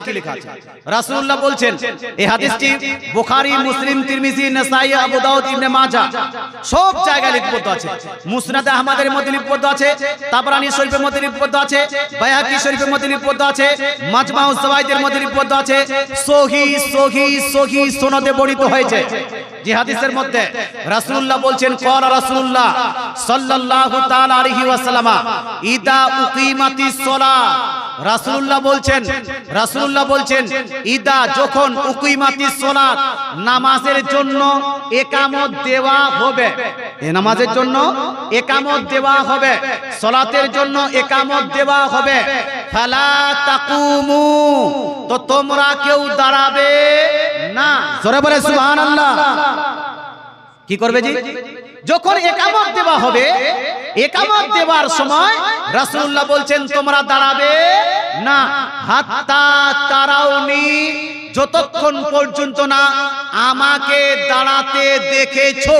কি লেখা আছে রাসূলুল্লাহ বলছেন এই হাদিসটি বুখারী মুসলিম তিরমিজি নাসাই আবু দাউদ ইবনে মাজাহ সব জায়গায় লিপিবদ্ধ আছে মুসনাদ আহমদের মধ্যে লিপিবদ্ধ আছে তাবরানী শরীফের মধ্যে লিপিবদ্ধ আছে বাইহাকী শরীফের মধ্যে লিপিবদ্ধ আছে মাজমাউজ যাওয়াইদের মধ্যে লিপিবদ্ধ আছে সহিহ সনদে বর্ণিত হয়েছে যে হাদিসের মধ্যে রাসূলুল্লাহ বলছেন ক্বালা রাসূলুল্লাহ সাল্লাল্লাহু তাআলা আলাইহি ওয়াসাল্লাম ইদা উকিমাতিস সালাহ রাসূলুল্লাহ বলছেন ইদা যখন উকিমাতিস সালাত নামাজের জন্য ইকামত দেওয়া হবে এই নামাজের জন্য ইকামত দেওয়া হবে সালাতের জন্য ইকামত দেওয়া হবে ফালা তাকুমু তো তোমরা কেউ দাঁড়াবে না জোরে বলে সুবহানাল্লাহ কি করবে জি যখন ইকামত দেওয়া হবে ইকামত দেওয়ার সময় রাসূলুল্লাহ বলছেন তোমরা দাঁড়াবে না হাত্তা তারাউনি যতক্ষণ পর্যন্ত না আমাকে দাঁড়াতে দেখেছো